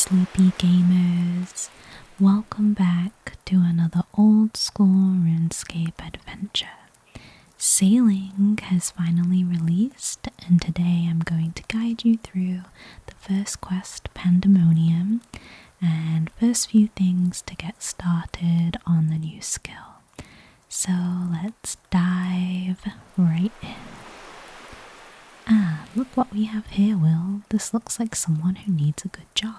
sleepy gamers. Welcome back to another Old School RuneScape adventure. Sailing has finally released, and today I'm going to guide you through the first quest, Pandemonium, and first few things to get started on the new skill. So let's dive right in. Ah, look what we have here, Will. This looks like someone who needs a good job.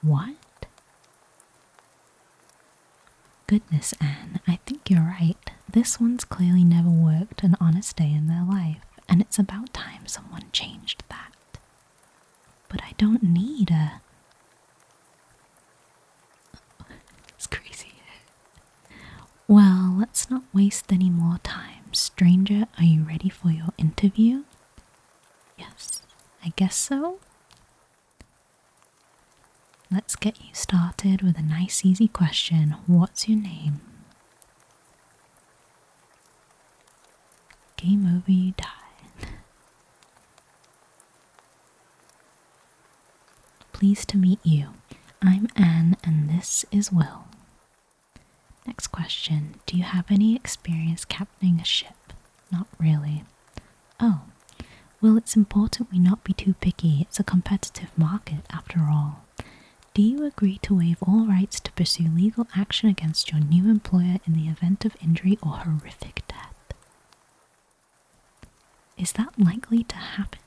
What? Goodness, Anne, I think you're right. This one's clearly never worked an honest day in their life, and it's about time someone changed that. But I don't need a... It's crazy. Well, let's not waste any more time. Stranger, are you ready for your interview? Yes, I guess so. Let's get you started with a nice easy question. What's your name? Game over, you die. Pleased to meet you. I'm Anne and this is Will. Next question. Do you have any experience captaining a ship? Not really. Oh, well, it's important we not be too picky. It's a competitive market after all. Do you agree to waive all rights to pursue legal action against your new employer in the event of injury or horrific death? Is that likely to happen?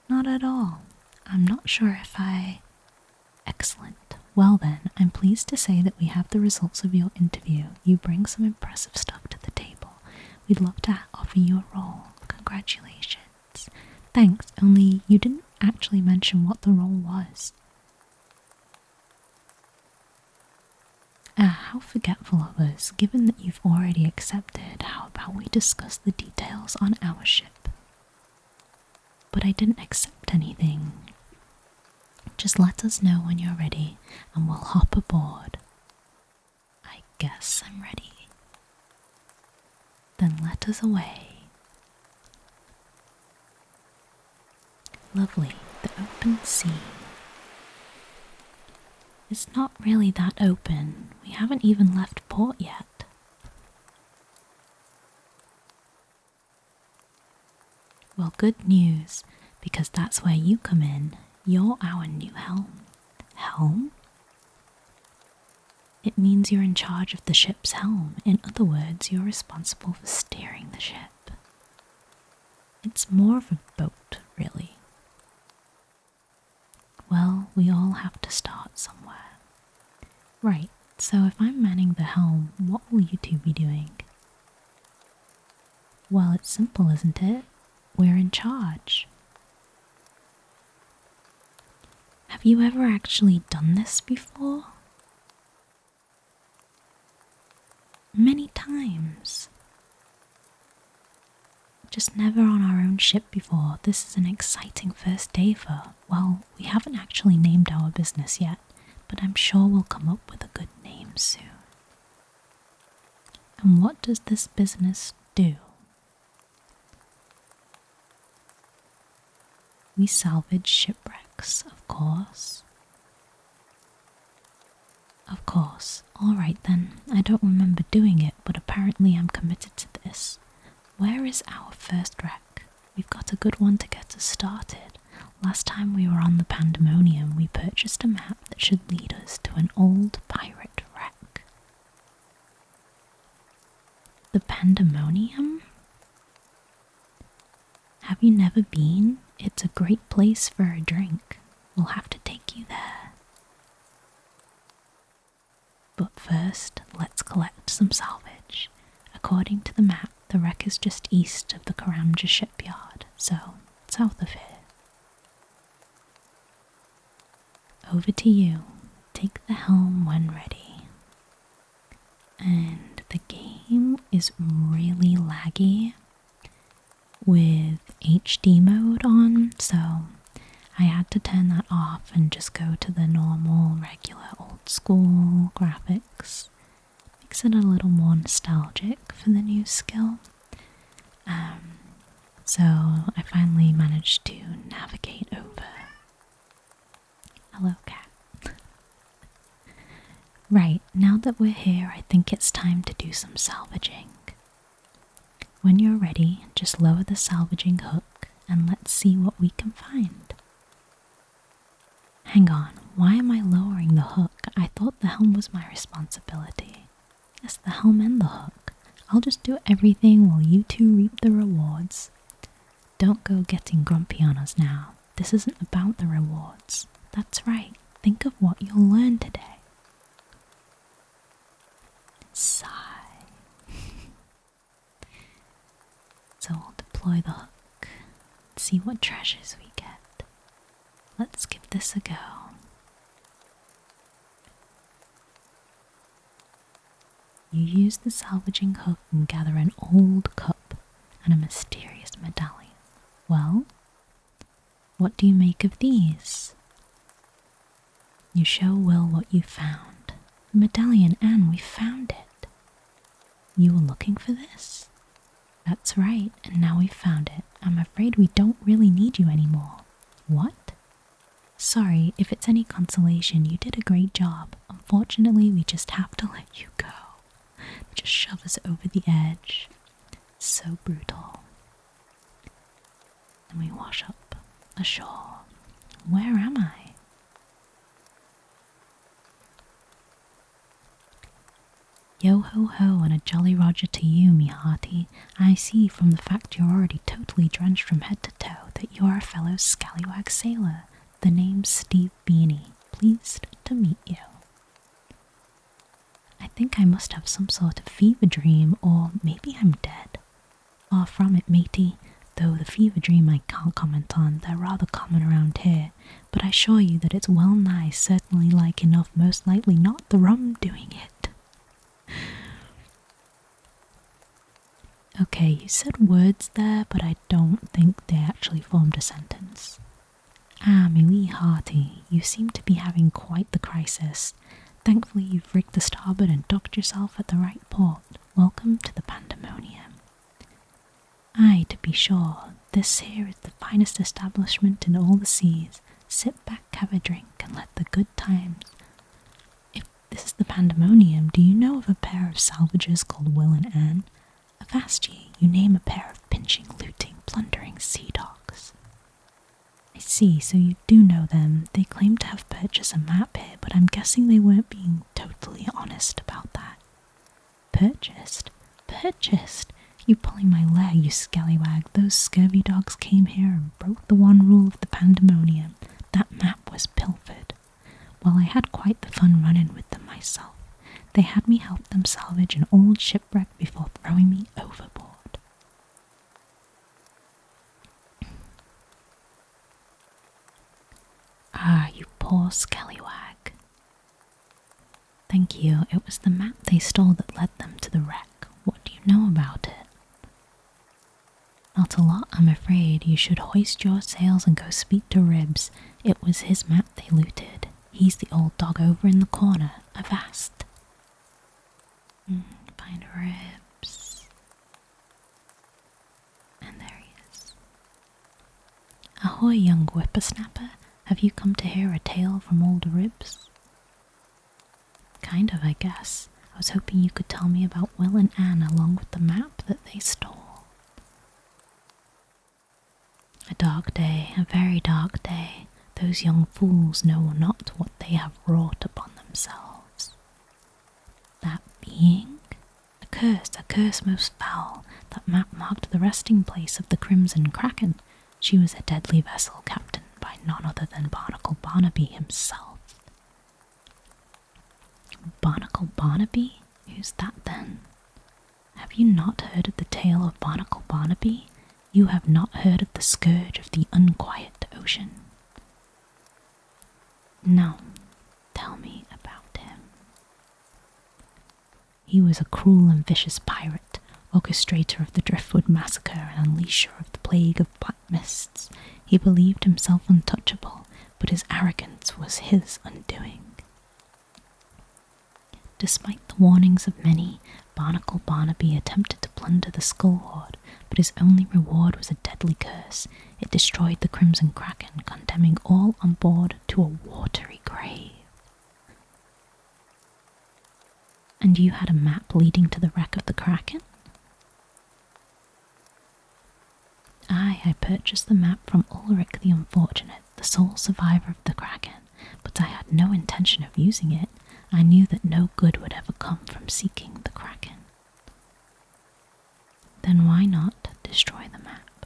Not at all. I'm not sure if I... Excellent. Well then, I'm pleased to say that we have the results of your interview. You bring some impressive stuff to the table. We'd love to offer you a role. Congratulations. Thanks, only you didn't actually mention what the role was. How forgetful of us. Given that you've already accepted, how about we discuss the details on our ship? But I didn't accept anything. Just let us know when you're ready and we'll hop aboard. I guess I'm ready. Then let us away. Lovely, the open sea. It's not really that open. We haven't even left port yet. Well, good news, because that's where you come in. You're our new helm. Helm? It means you're in charge of the ship's helm. In other words, you're responsible for steering the ship. It's more of a boat, really. Well, we all have to start somewhere. Right, so if I'm manning the helm, what will you two be doing? Well, it's simple, isn't it? We're in charge. Have you ever actually done this before? Many times. Just never on our own ship before. This is an exciting first day for, well, we haven't actually named our business yet, but I'm sure we'll come up with a good name soon. And what does this business do? We salvage shipwrecks, of course. Of course. Alright then, I don't remember doing it, but apparently I'm committed to this. Where is our first wreck? We've got a good one to get us started. Last time we were on the Pandemonium, we purchased a map that should lead us to an old pirate wreck. The Pandemonium? Have you never been? It's a great place for a drink. We'll have to take you there. But first, let's collect some salvage. According to the map, the wreck is just east of the Karamja shipyard, so south of here. Over to you. Take the helm when ready. And the game is really laggy with HD mode on, so I had to turn that off and just go to the normal, regular, old school graphics. Makes it a little more nostalgic for the new skill. So I finally managed to navigate over. Hello, cat. Right, now that we're here, I think it's time to do some salvaging. When you're ready, just lower the salvaging hook and let's see what we can find. Hang on, why am I lowering the hook? I thought the helm was my responsibility. Yes, the helm and the hook. I'll just do everything while you two reap the rewards. Don't go getting grumpy on us now. This isn't about the rewards. That's right, think of what you'll learn today. Sigh. So we'll deploy the hook, see what treasures we get. Let's give this a go. You use the salvaging hook and gather an old cup and a mysterious medallion. Well, what do you make of these? You show Will what you found. The medallion, and we found it. You were looking for this? That's right, and now we've found it. I'm afraid we don't really need you anymore. What? Sorry, if it's any consolation, you did a great job. Unfortunately, we just have to let you go. Just shove us over the edge. So brutal. And we wash up ashore. Where am I? Yo ho ho and a jolly Roger to you, me hearty. I see from the fact you're already totally drenched from head to toe that you are a fellow scallywag sailor. The name's Steve Beanie. Pleased to meet you. I think I must have some sort of fever dream, or maybe I'm dead. Far from it, matey, though the fever dream I can't comment on. They're rather common around here, but I assure you that it's well nigh certainly like enough, most likely not the rum doing it. Okay, you said words there, but I don't think they actually formed a sentence. Ah, me wee hearty, you seem to be having quite the crisis. Thankfully you've rigged the starboard and docked yourself at the right port. Welcome to the Pandemonium. Aye, to be sure, this here is the finest establishment in all the seas. Sit back, have a drink, and let the good times... If this is the Pandemonium, do you know of a pair of salvagers called Will and Anne? Avast ye, you name a pair of pinching, looting, plundering sea dogs. I see, so you do know them. They claim to have purchased a map here, but I'm guessing they weren't being totally honest about that. Purchased? Purchased? You pulling my leg, you scallywag. Those scurvy dogs came here and broke the one rule of the Pandemonium. That map was pilfered. Well, I had quite the fun run-in with them myself. They had me help them salvage an old shipwreck before throwing me overboard. Ah, you poor scallywag. Thank you, it was the map they stole that led them to the wreck. What do you know about it? Not a lot, I'm afraid. You should hoist your sails and go speak to Ribs. It was his map they looted. He's the old dog over in the corner. Avast. Find Ribs. And there he is. Ahoy, young whippersnapper. Have you come to hear a tale from old Ribs? Kind of, I guess. I was hoping you could tell me about Will and Anne along with the map that they stole. A dark day, a very dark day. Those young fools know not what they have wrought upon themselves. That being? A curse most foul. That map marked the resting place of the Crimson Kraken. She was a deadly vessel captained by none other than Barnacle Barnaby himself. Barnacle Barnaby? Who's that then? Have you not heard of the tale of Barnacle Barnaby? You have not heard of the scourge of the unquiet ocean? No, tell me about him. He was a cruel and vicious pirate, orchestrator of the Driftwood Massacre and unleasher of the plague of black mists. He believed himself untouchable, but his arrogance was his undoing. Despite the warnings of many, Barnacle Barnaby attempted to plunder the Skull Hoard, but his only reward was a deadly curse. It destroyed the Crimson Kraken, condemning all on board to a watery grave. And you had a map leading to the wreck of the Kraken? Aye, I purchased the map from Ulrich the Unfortunate, the sole survivor of the Kraken, but I had no intention of using it. I knew that no good would ever come from seeking the Kraken. Then why not destroy the map?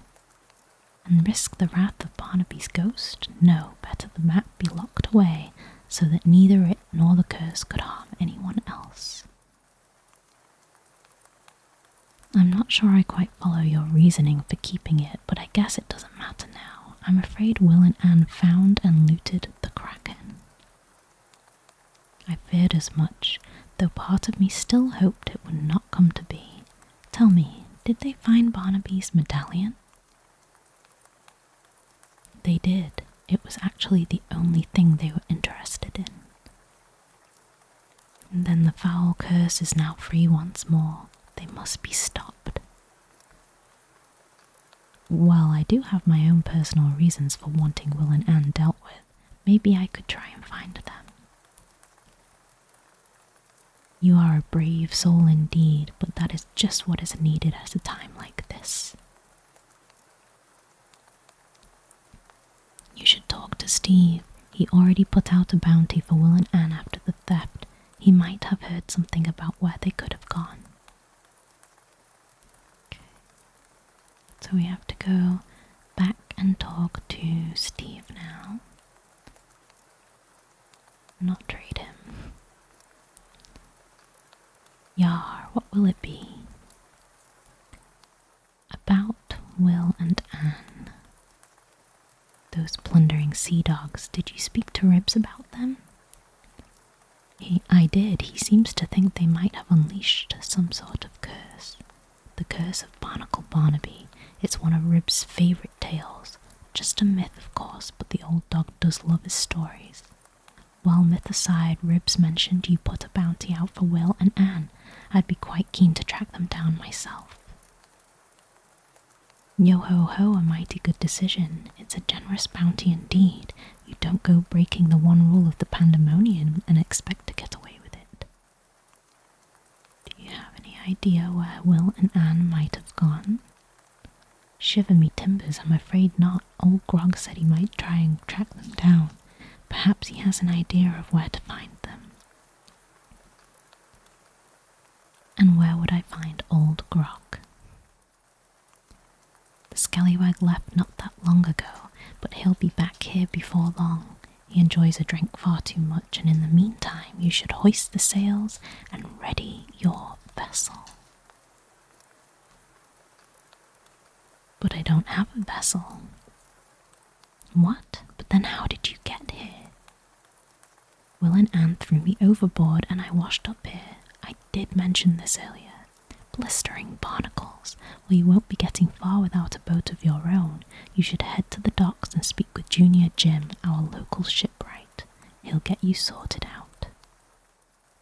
And risk the wrath of Barnaby's ghost? No, better the map be locked away, so that neither it nor the curse could harm anyone else. I'm not sure I quite follow your reasoning for keeping it, but I guess it doesn't matter now. I'm afraid Will and Anne found and looted the Kraken. I feared as much, though part of me still hoped it would not come to be. Tell me, did they find Barnaby's medallion? They did. It was actually the only thing they were interested in. And then the foul curse is now free once more. They must be stopped. Well, I do have my own personal reasons for wanting Will and Anne dealt with. Maybe I could try and find them. You are a brave soul indeed, but that is just what is needed at a time like this. You should talk to Steve. He already put out a bounty for Will and Anne after the theft. He might have heard something about where they could have gone. Okay. So we have to go back and talk to Steve now. Not trade him. Yar, what will it be? About Will and Anne. Those plundering sea dogs, did you speak to Ribs about them? I did. He seems to think they might have unleashed some sort of curse. The curse of Barnacle Barnaby. It's one of Ribs' favourite tales. Just a myth, of course, but the old dog does love his stories. Well, myth aside, Ribs mentioned you put a bounty out for Will and Anne. I'd be quite keen to track them down myself. Yo-ho-ho, a mighty good decision. It's a generous bounty indeed. You don't go breaking the one rule of the Pandemonium and expect to get away with it. Do you have any idea where Will and Anne might have gone? Shiver me timbers, I'm afraid not. Old Grog said he might try and track them down. Perhaps he has an idea of where to find them. And where would I find Old Grog? The scallywag left not that long ago, but he'll be back here before long. He enjoys a drink far too much, and in the meantime you should hoist the sails and ready your vessel. But I don't have a vessel. What? But then how did you get here? Will and Anne threw me overboard and I washed up here. I did mention this earlier. Blistering barnacles. Well, you won't be getting far without a boat of your own. You should head to the docks and speak with Junior Jim, our local shipwright. He'll get you sorted out.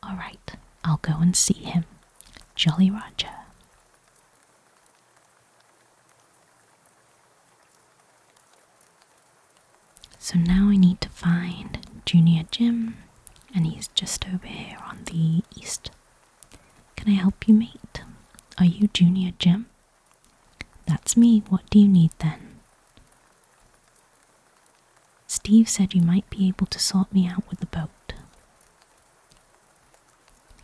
All right, I'll go and see him. Jolly Roger. So now I need to find Junior Jim, and he's just over here on the east. Can I help you, mate? Are you Junior Jim? That's me. What do you need then? Steve said you might be able to sort me out with the boat.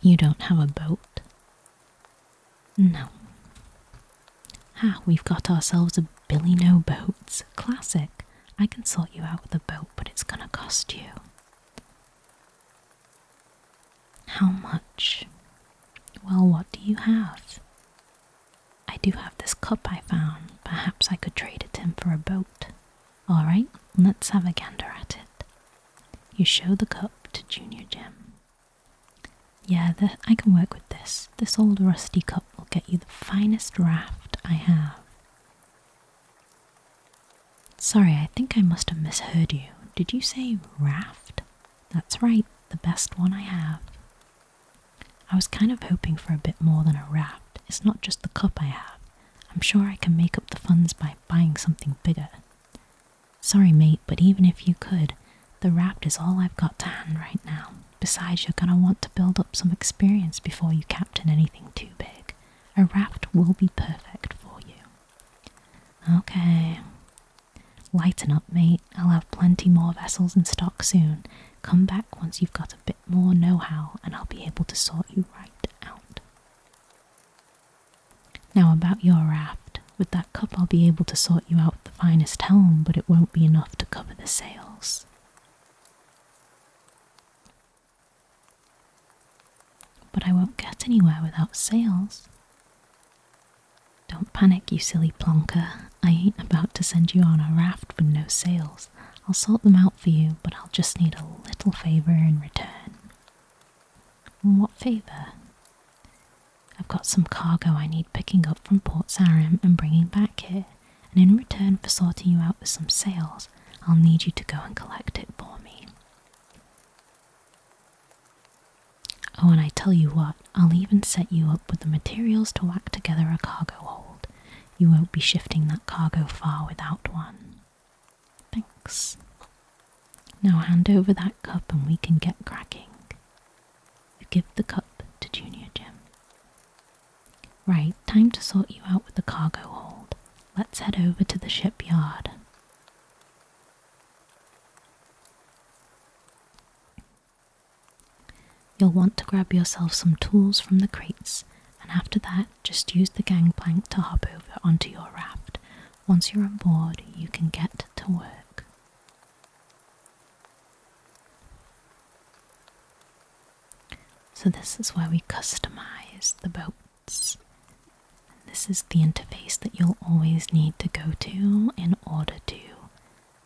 You don't have a boat? No. Ha, we've got ourselves a Billy No Boats. Classic. I can sort you out with a boat, but it's gonna cost you. How much? Well, what do you have? I do have this cup I found. Perhaps I could trade it in for a boat. Alright, let's have a gander at it. You show the cup to Junior Jim. Yeah, I can work with this. This old rusty cup will get you the finest raft I have. Sorry, I think I must have misheard you. Did you say raft? That's right, the best one I have. I was kind of hoping for a bit more than a raft. It's not just the cup I have. I'm sure I can make up the funds by buying something bigger. Sorry, mate, but even if you could, the raft is all I've got to hand right now. Besides, you're going to want to build up some experience before you captain anything too big. A raft will be perfect for you. Okay. Lighten up, mate. I'll have plenty more vessels in stock soon. Come back once you've got a bit more know-how and I'll be able to sort you right out. Now about your raft. With that cup I'll be able to sort you out the finest helm, but it won't be enough to cover the sails. But I won't get anywhere without sails. Don't panic, you silly plonker. I ain't about to send you on a raft with no sails. I'll sort them out for you, but I'll just need a little favour in return. What favour? I've got some cargo I need picking up from Port Sarim and bringing back here, and in return for sorting you out with some sails, I'll need you to go and collect it for me. Oh, and I tell you what, I'll even set you up with the materials to whack together a cargo hold. You won't be shifting that cargo far without one. Thanks. Now hand over that cup and we can get cracking. You give the cup to Junior Jim. Right, time to sort you out with the cargo hold. Let's head over to the shipyard. You'll want to grab yourself some tools from the crates, and after that, just use the gangplank to hop over onto your raft. Once you're on board, you can get to work. So this is where we customize the boats. This is the interface that you'll always need to go to in order to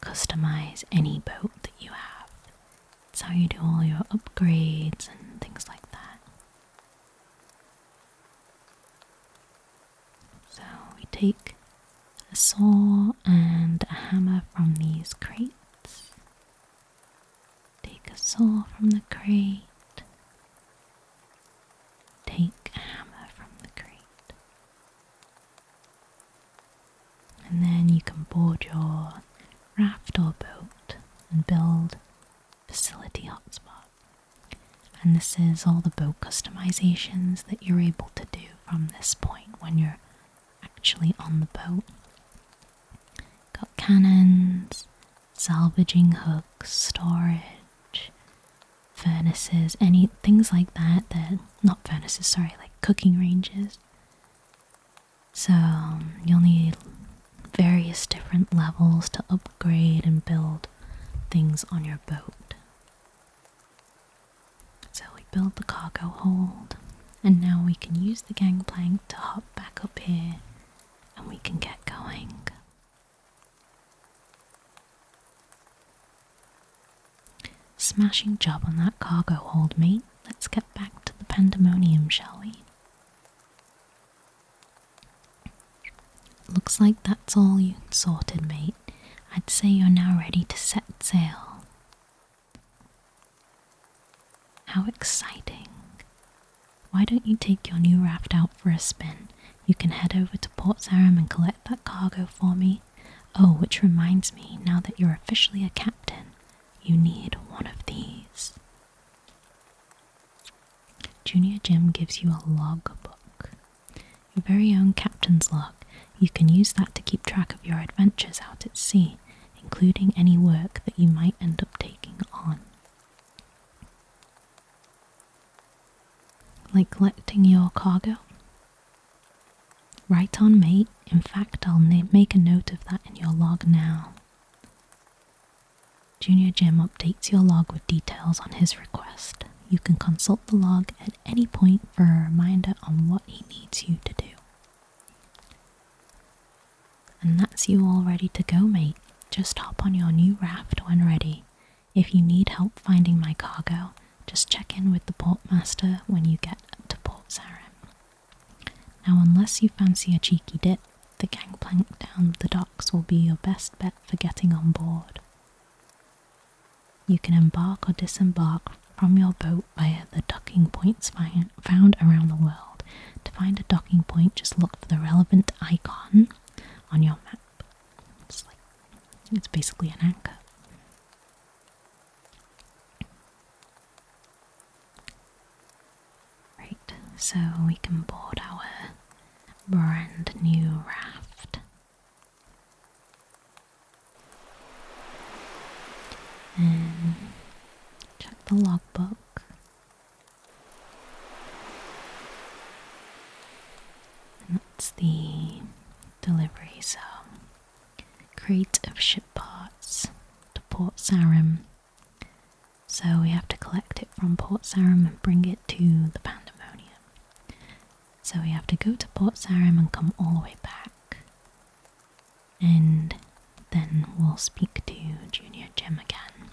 customize any boat that you have. It's how you do all your upgrades and things like that. So we take a saw and a hammer from these crates. Take a saw from the crate. Take a hammer from the crate. And then you can board your raft or boat and build facility hotspot. And this is all the boat customizations that you're able to do from this point when you're actually on the boat. Got cannons, salvaging hooks, storage, furnaces, any things like that. Not furnaces, sorry, like cooking ranges. So you'll need various different levels to upgrade and build things on your boat. So we build the cargo hold, and now we can use the gangplank to hop back up here and we can get going. Smashing job on that cargo hold, mate. Let's get back to the Pandemonium, shall we? Looks like that's all you sorted, mate. I'd say you're now ready to set sail. How exciting. Why don't you take your new raft out for a spin? You can head over to Port Sarim and collect that cargo for me. Oh, which reminds me, now that you're officially a captain, you need one of these. Junior Jim gives you a log book. Your very own captain's log. You can use that to keep track of your adventures out at sea, including any work that you might end up taking on. Like collecting your cargo? Right on, mate. In fact, I'll make a note of that in your log now. Junior Jim updates your log with details on his request. You can consult the log at any point for a reminder on what he needs you to do. And that's you all ready to go, mate. Just hop on your new raft when ready. If you need help finding my cargo, just check in with the portmaster when you get to Port Sarim. Now, unless you fancy a cheeky dip, the gangplank down the docks will be your best bet for getting on board. You can embark or disembark from your boat via the docking points found around the world. To find a docking point, just look for the relevant icon on your map. It's basically an anchor. so we can board our brand new raft. And check the logbook. And that's the delivery, so crate of ship parts to Port Sarim. So we have to collect it from Port Sarim and bring it to the Pandemonium. So we have to go to Port Sarim and come all the way back. And then we'll speak to Junior Jim again.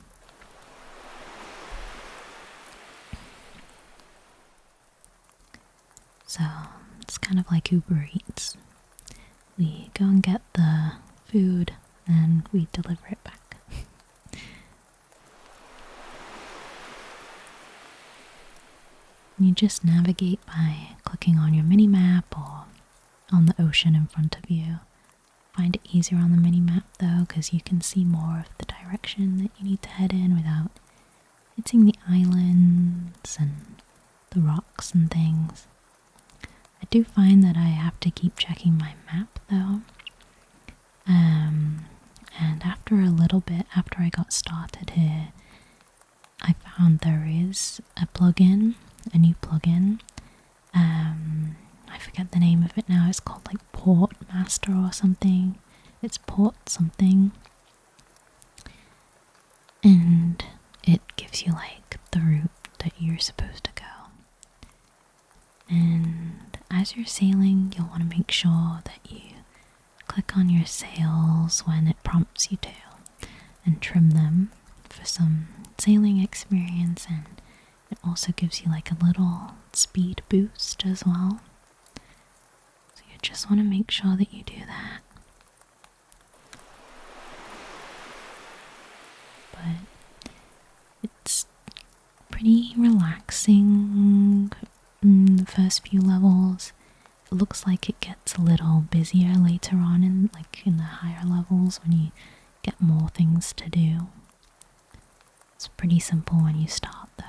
So it's kind of like Uber Eats. We go and get the food and we deliver it back. You just navigate by clicking on your mini-map or on the ocean in front of you. Find it easier on the mini-map though, because you can see more of the direction that you need to head in without hitting the islands and the rocks and things. I do find that I have to keep checking my map though. And after a little bit, after I got started here, I found there is a new plugin. I forget the name of it now. It's called like Port Master or something. It's Port something. And it gives you like the route that you're supposed to go. And as you're sailing, you'll want to make sure that you click on your sails when it prompts you to and trim them for some sailing experience, and it also gives you like a little speed boost as well. So you just want to make sure that you do that. But it's pretty relaxing in the first few levels. It looks like it gets a little busier later on in the higher levels when you get more things to do. It's pretty simple when you start though.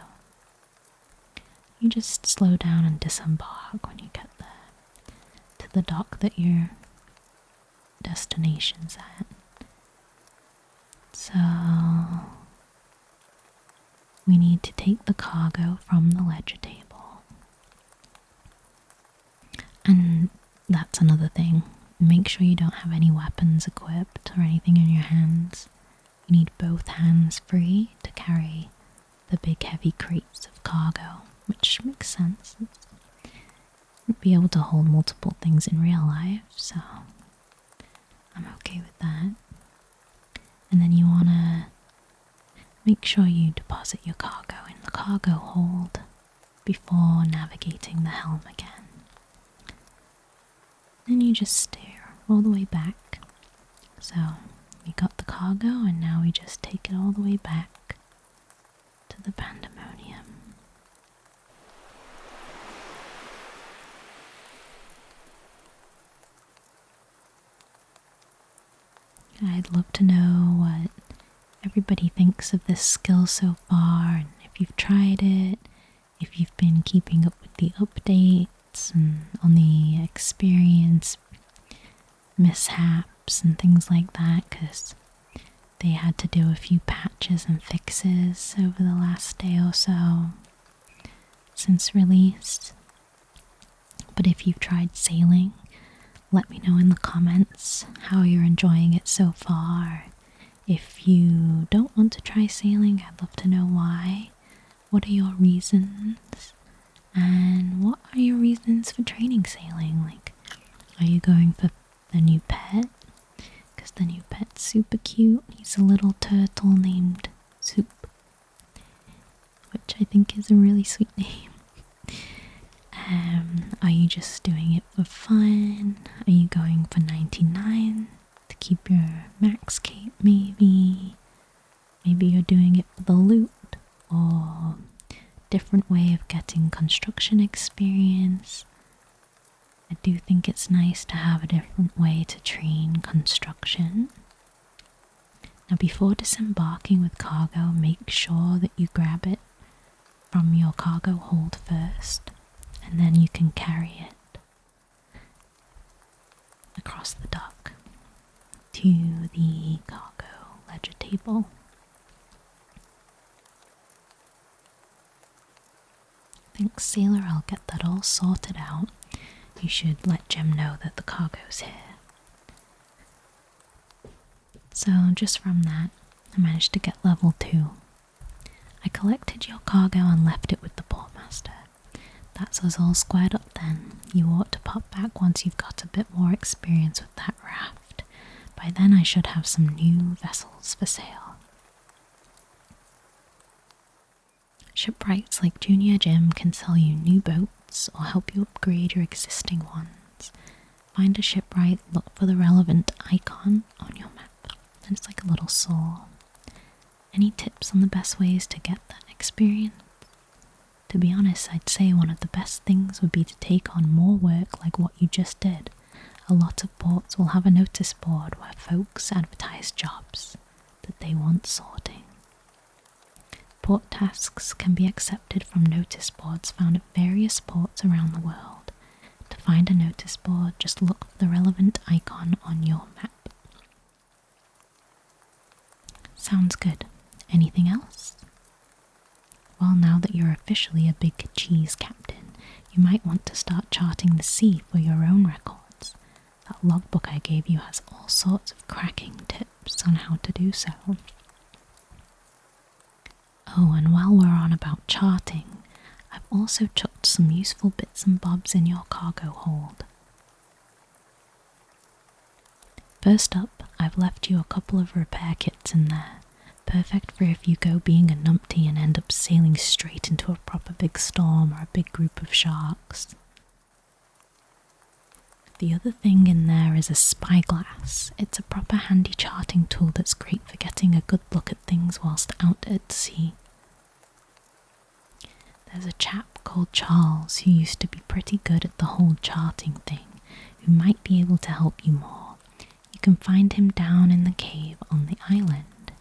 You just slow down and disembark when you get there to the dock that your destination's at. So we need to take the cargo from the ledger table. And that's another thing. Make sure you don't have any weapons equipped or anything in your hands. You need both hands free to carry the big heavy crates of cargo, which makes sense. You'd be able to hold multiple things in real life, so I'm okay with that. And then you want to make sure you deposit your cargo in the cargo hold before navigating the helm again. Then you just steer all the way back. So we got the cargo and now we just take it all the way back to the Pandemonium. I'd love to know what everybody thinks of this skill so far, and if you've tried it, if you've been keeping up with the updates and on the experience mishaps and things like that, because they had to do a few patches and fixes over the last day or so since release. But if you've tried sailing, let me know in the comments how you're enjoying it so far. If you don't want to try sailing, I'd love to know why. What are your reasons? And what are your reasons for training sailing? Like, are you going for the new pet? Because the new pet's super cute. He's a little turtle named Soup, which I think is a really sweet name. Are you just doing it for fun? Are you going for 99 to keep your max cape maybe? Maybe you're doing it for the loot, or different way of getting construction experience. I do think it's nice to have a different way to train construction. Now before disembarking with cargo, make sure that you grab it from your cargo hold first, and then you can carry it across the dock to the cargo ledger table. Thanks, Sailor, I'll get that all sorted out. You should let Jem know that the cargo's here. So just from that, I managed to get level 2. I collected your cargo and left it with the portmaster. That's us all squared up then. You ought to pop back once you've got a bit more experience with that raft. By then I should have some new vessels for sale. Shipwrights like Junior Jim can sell you new boats or help you upgrade your existing ones. Find a shipwright, look for the relevant icon on your map, and it's like a little saw. Any tips on the best ways to get that experience? To be honest, I'd say one of the best things would be to take on more work like what you just did. A lot of ports will have a notice board where folks advertise jobs that they want sorting. Port tasks can be accepted from notice boards found at various ports around the world. To find a notice board, just look for the relevant icon on your map. Sounds good. Anything else? Well, now that you're officially a big cheese captain, you might want to start charting the sea for your own records. That logbook I gave you has all sorts of cracking tips on how to do so. Oh, and while we're on about charting, I've also chucked some useful bits and bobs in your cargo hold. First up, I've left you a couple of repair kits in there, perfect for if you go being a numpty and end up sailing straight into a proper big storm or a big group of sharks. The other thing in there is a spyglass. It's a proper handy charting tool that's great for getting a good look at things whilst out at sea. There's a chap called Charles who used to be pretty good at the whole charting thing, who might be able to help you more. You can find him down in the cave on the island.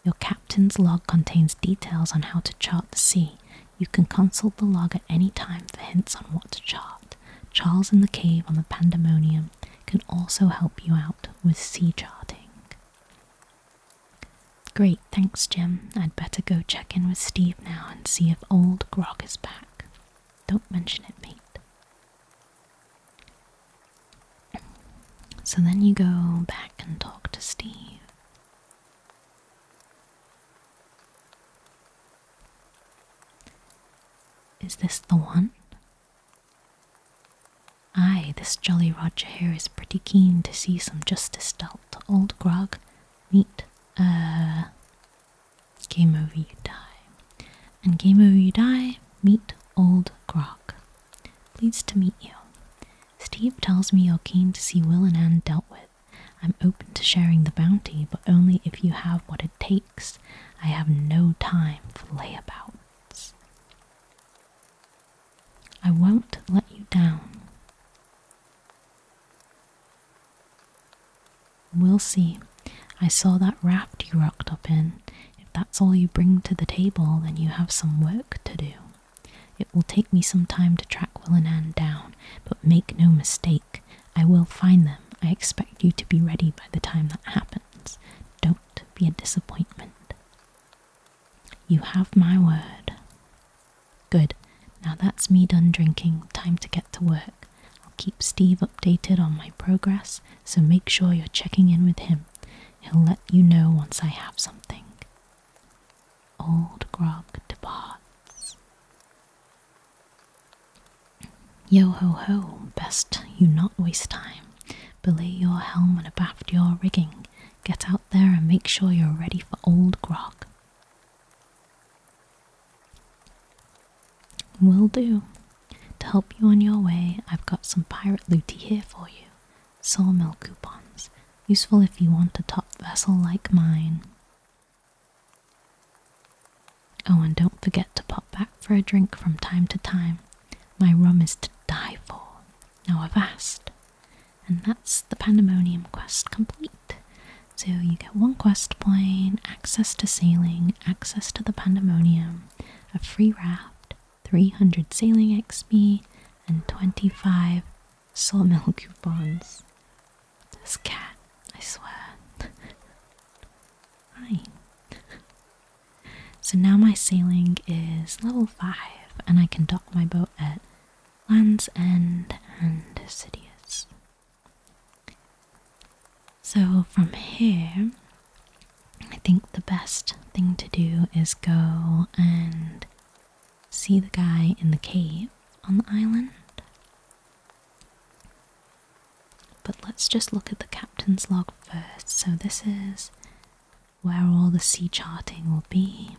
Your captain's log contains details on how to chart the sea. You can consult the log at any time for hints on what to chart. Charles in the cave on the Pandemonium can also help you out with sea charting. Great, thanks Jim. I'd better go check in with Steve now and see if old Grog is back. Don't mention it, mate. So then you go back and talk to Steve. Is this the one? Aye, this Jolly Roger here is pretty keen to see some justice dealt to old Grog. Meet, Game over you die. And game over you die, meet old Grog. Pleased to meet you. Steve tells me you're keen to see Will and Anne dealt with. I'm open to sharing the bounty, but only if you have what it takes. I have no time for layabouts. I won't let you down. We'll see. I saw that raft you rocked up in. If that's all you bring to the table, then you have some work to do. It will take me some time to track Will and Anne down, but make no mistake, I will find them. I expect you to be ready by the time that happens. Don't be a disappointment. You have my word. Good. Now that's me done drinking. Time to get to work. I'll keep Steve updated on my progress, so make sure you're checking in with him. He'll let you know once I have something. Old Grog departs. Yo ho ho, best you not waste time. Belay your helm and abaft your rigging. Get out there and make sure you're ready for old Grog. Will do. To help you on your way, I've got some pirate looty here for you. Sawmill coupons. Useful if you want a top vessel like mine. Oh, and don't forget to pop back for a drink from time to time. My rum is to die for. Now avast. And that's the Pandemonium quest complete. So you get 1 quest point, access to sailing, access to the Pandemonium, a free raft, 300 sailing XP, and 25 sawmill coupons. This cat, I swear. Hi. So now my sailing is level 5, and I can dock my boat at Land's End and Sidious. So from here, I think the best thing to do is go and see the guy in the cave on the island. But let's just look at the captain's log first. So this is where all the sea charting will be.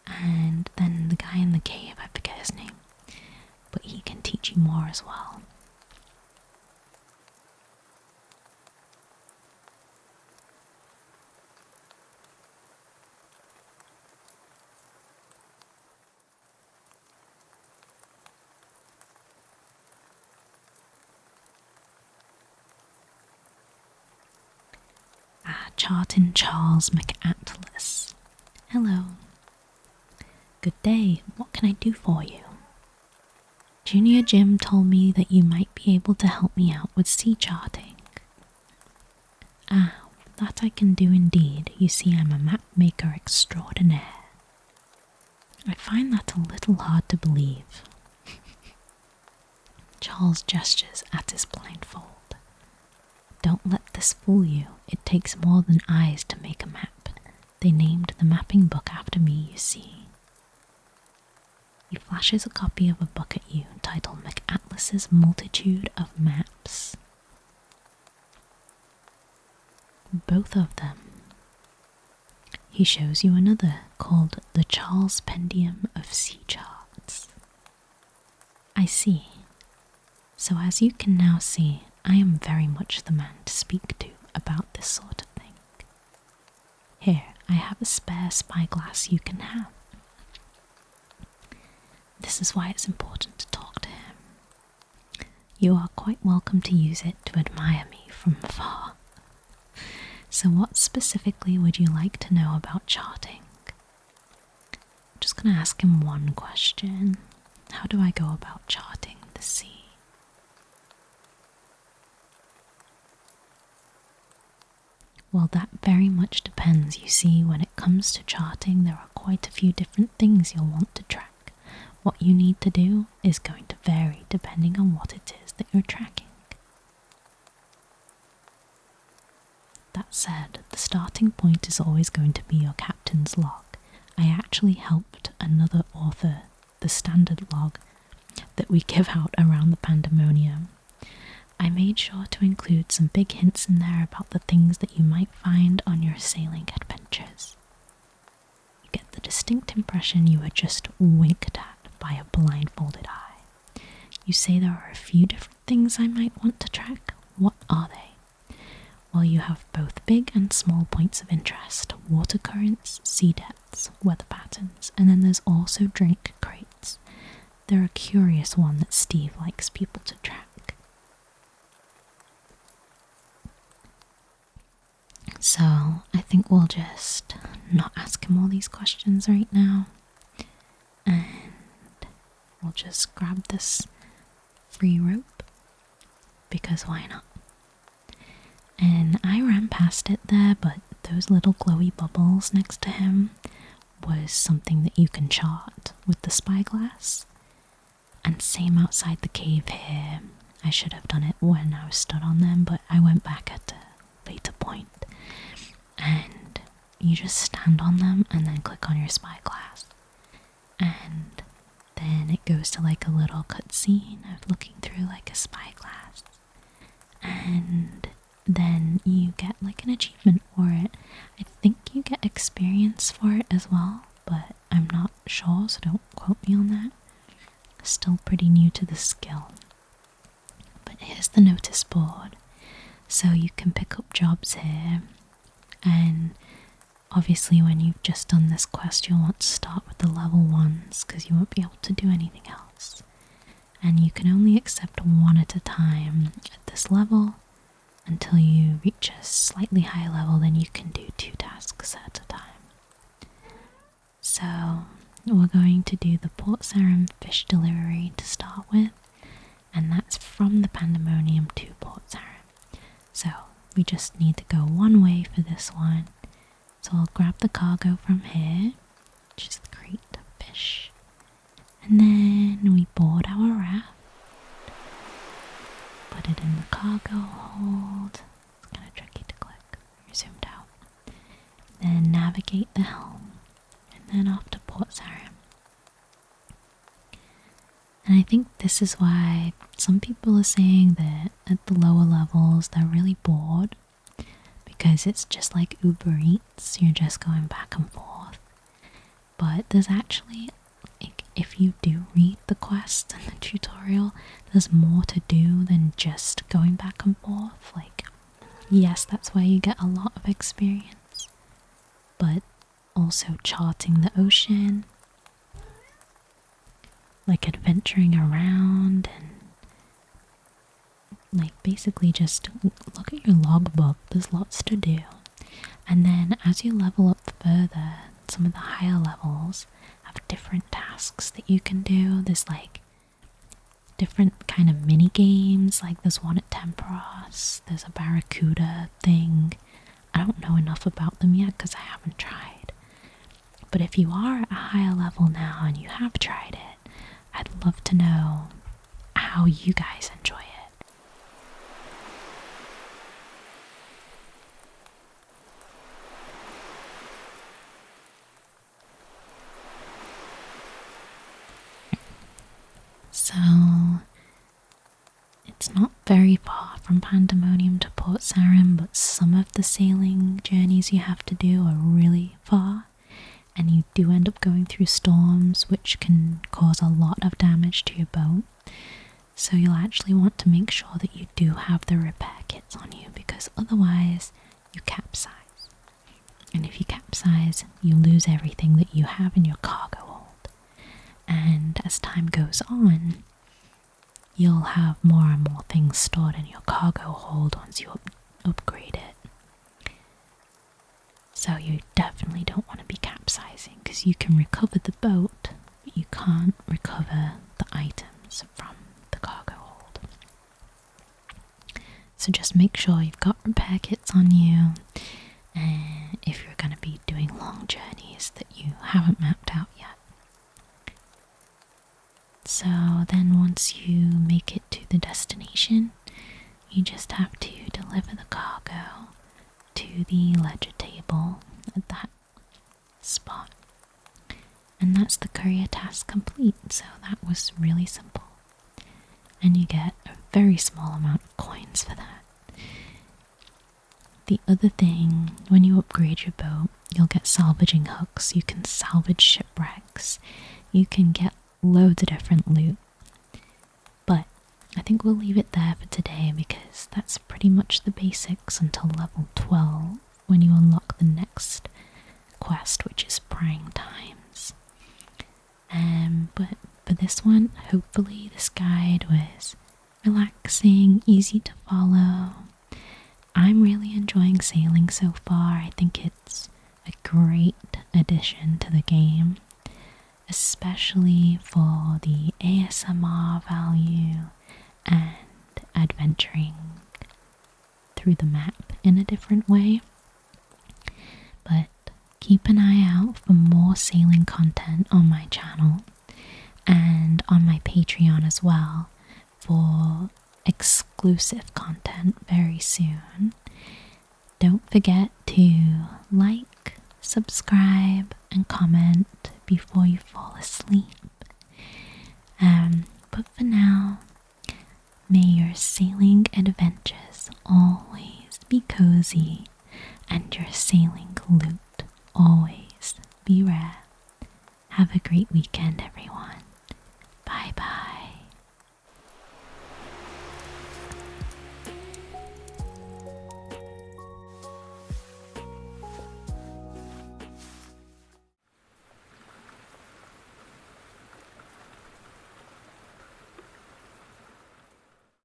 And then the guy in the cave, I forget his name, but he can teach you more as well. Chartin Charles McAtlas. Hello. Good day, what can I do for you? Junior Jim told me that you might be able to help me out with sea charting. Ah, that I can do indeed. You see, I'm a map maker extraordinaire. I find that a little hard to believe. Charles gestures at his blindfold. Don't let this fool you. It takes more than eyes to make a map. They named the mapping book after me, you see. He flashes a copy of a book at you titled McAtlas's Multitude of Maps. Both of them. He shows you another called the Charles Pendium of Sea Charts. I see. So as you can now see, I am very much the man to speak to about this sort of thing. Here, I have a spare spyglass you can have. This is why it's important to talk to him. You are quite welcome to use it to admire me from afar. So what specifically would you like to know about charting? I'm just going to ask him one question. How do I go about charting the sea? Well, that very much depends. You see, when it comes to charting, there are quite a few different things you'll want to track. What you need to do is going to vary depending on what it is that you're tracking. That said, the starting point is always going to be your captain's log. I actually helped another author the standard log that we give out around the Pandemonium. I made sure to include some big hints in there about the things that you might find on your sailing adventures. You get the distinct impression you were just winked at by a blindfolded eye. You say there are a few different things I might want to track. What are they? Well, you have both big and small points of interest, water currents, sea depths, weather patterns, and then there's also drink crates. They're a curious one that Steve likes people to track. So, I think we'll just not ask him all these questions right now. And we'll just grab this free rope, because why not? And I ran past it there, but those little glowy bubbles next to him was something that you can chart with the spyglass. And same outside the cave here. I should have done it when I was stood on them, but I went back at a later point. And you just stand on them and then click on your spyglass. And then it goes to like a little cutscene of looking through like a spyglass. And then you get like an achievement for it. I think you get experience for it as well, but I'm not sure, so don't quote me on that. Still pretty new to the skill. But here's the notice board. So you can pick up jobs here. And obviously when you've just done this quest, you'll want to start with the level 1s because you won't be able to do anything else. And you can only accept one at a time at this level until you reach a slightly higher level. Then you can do 2 tasks at a time. So we're going to do the Port Sarim fish delivery to start with, and that's from the Pandemonium to Port Sarim. So we just need to go one way for this one. So I'll grab the cargo from here, which is the crate of fish, and then we board our raft, put it in the cargo hold. It's kind of tricky to click, you're zoomed out. Then navigate the helm, and then off to Port Sarim. And I think this is why some people are saying that at the lower levels they're really bored, because it's just like Uber Eats, you're just going back and forth. But there's actually, if you do read the quests and the tutorial, there's more to do than just going back and forth. Like, yes, that's where you get a lot of experience, but also charting the ocean, like adventuring around, and like basically just look at your logbook. There's lots to do. And then as you level up further, some of the higher levels have different tasks that you can do. There's like different kind of mini games, like there's one at Temperos, there's a barracuda thing. I don't know enough about them yet because I haven't tried. But if you are at a higher level now and you have tried it, I'd love to know how you guys enjoy it. So, it's not very far from Pandemonium to Port Sarim, but some of the sailing journeys you have to do are really far, and you do end up going through storms, which can cause a lot of damage to your boat. So you'll actually want to make sure that you do have the repair kits on you, because otherwise you capsize. And if you capsize, you lose everything that you have in your cargo hold. And as time goes on, you'll have more and more things stored in your cargo hold once you upgrade it. So you definitely don't want to be capsizing, because you can recover the boat, but you can't recover the items from the cargo hold. So just make sure you've got repair kits on you, and if you're going to be doing long journeys that you haven't mapped out yet. So then once you make it to the destination, you just have to deliver the cargo to the ledger table at that spot. And that's the courier task complete, so that was really simple. And you get a very small amount of coins for that. The other thing, when you upgrade your boat, you'll get salvaging hooks. You can salvage shipwrecks. You can get loads of different loot. But I think we'll leave it there for today, because that's pretty much the basics until level 12, when you unlock the next quest, which is praying times. But for this one, hopefully this guide was relaxing, easy to follow. I'm really enjoying sailing so far. I think it's a great addition to the game, especially for the ASMR value and adventuring through the map in a different way. But keep an eye out for more sailing content on my channel and on my Patreon as well for exclusive content very soon. Don't forget to like, subscribe, and comment before you fall asleep. But for now, may your sailing adventures always be cozy and your sailing loot always be rare. Have a great weekend, everyone.